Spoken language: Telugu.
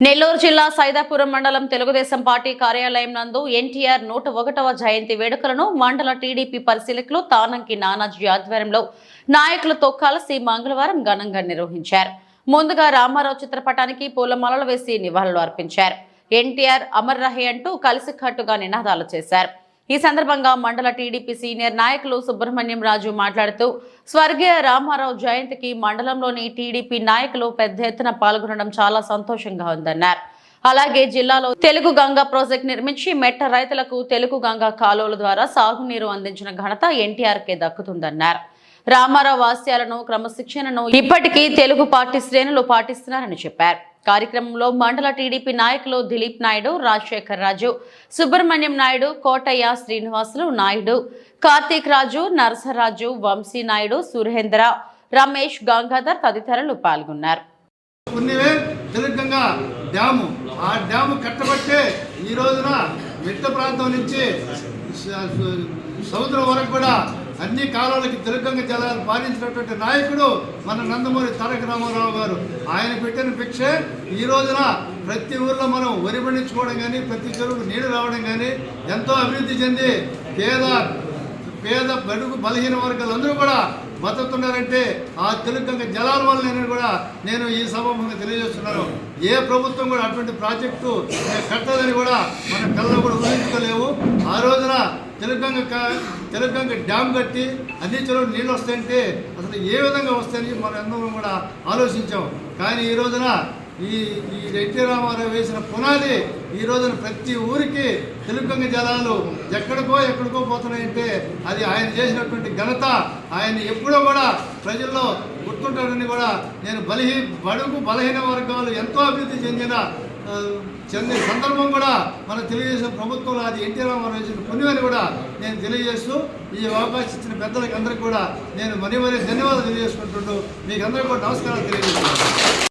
నెల్లూరు జిల్లా సైదాపురం మండలం తెలుగుదేశం పార్టీ కార్యాలయం నందు ఎన్టీఆర్ 101వ జయంతి వేడుకలను మండల టీడీపీ పరిశీలకులు తానంకి నానాజీ ఆధ్వర్యంలో నాయకులతో కలిసి మంగళవారం ఘనంగా నిర్వహించారు. ముందుగా రామారావు చిత్రపటానికి పూలమాలలు వేసి నివాళులు అర్పించారు. ఎన్టీఆర్ అమర్ రహే అంటూ కలిసికట్టుగా నినాదాలు చేశారు. ఈ సందర్భంగా మండల టీడీపీ సీనియర్ నాయకులు సుబ్రహ్మణ్యం రాజు మాట్లాడుతూ స్వర్గీయ రామారావు జయంతికి మండలంలోని టీడీపీ నాయకులు పెద్ద ఎత్తున పాల్గొనడం చాలా సంతోషంగా ఉందన్నారు. అలాగే జిల్లాలో తెలుగు గంగా ప్రాజెక్టు నిర్మించి మెట్ట రైతులకు తెలుగు గంగా కాలువల ద్వారా సాగునీరు అందించిన ఘనత ఎన్టీఆర్కే దక్కుతుందన్నారు. రామారావు ఆశయాలను క్రమశిక్షణను ఇప్పటికీ తెలుగు పార్టీ శ్రేణులు పాటిస్తున్నారని చెప్పారు. కార్యక్రమంలో మండల టీడీపీ నాయకులు దిలీప్ నాయుడు, రాజశేఖర్ రాజు, సుబ్రహ్మణ్యం నాయుడు, కోటయ్య శ్రీనివాసులు నాయుడు, కార్తీక్ రాజు, నరసరాజు, వంశీ నాయుడు, సురేంద్ర, రమేష్, గంగాధర్ తదితరులు పాల్గొన్నారు. ఈ రోజున మిట్ట ప్రాంతం నుంచి సముద్రం వరకు కూడా అన్ని కాలాలకి తెలుగంగ జలాలు పాలించినటువంటి నాయకుడు మన నందమూరి తారక రామారావు గారు. ఆయన పెట్టిన భిక్షే ఈ రోజున ప్రతి ఊర్లో మనం వరి పండించుకోవడం కానీ, ప్రతి చెరువుకు నీళ్లు రావడం కానీ ఎంతో అభివృద్ధి చెంది పేద బడుగు బలహీన వర్గాలందరూ కూడా బతుకుతున్నారంటే ఆ తెలుగంగ జలాల వల్ల నేను ఈ సభముగా తెలియజేస్తున్నాను. ఏ ప్రభుత్వం కూడా అటువంటి ప్రాజెక్టు కట్టదని కూడా మన పిల్లలు కూడా ఊహించుకోలేవు. ఆ రోజున తెలుగంగ డ్యామ్ కట్టి అన్ని చెరువులు నీళ్ళు వస్తాయంటే అసలు ఏ విధంగా వస్తాయని మనం అందరం కూడా ఆలోచించాం. కానీ ఈ రోజున ఈ ఎన్టీ రామారావు వేసిన పునాది ఈ రోజున ప్రతి ఊరికి తెలుగంగ జలాలు ఎక్కడికో పోతున్నాయంటే అది ఆయన చేసినటువంటి ఘనత. ఆయన ఎప్పుడో కూడా ప్రజల్లో గుర్తుంటాడని కూడా నేను బడుగు బలహీన వర్గాలు ఎంతో అభివృద్ధి చెందిన సందర్భం కూడా మన తెలుగుదేశం ప్రభుత్వంలో అది ఎన్టీ రామారావు చేసిన పుణ్యమని కూడా నేను తెలియజేస్తూ ఈ అవకాశం ఇచ్చిన పెద్దలకి అందరికీ కూడా నేను మరీ ధన్యవాదాలు తెలియజేసుకుంటుంటూ మీకు అందరికీ కూడా నమస్కారాలు తెలియజేస్తున్నాను.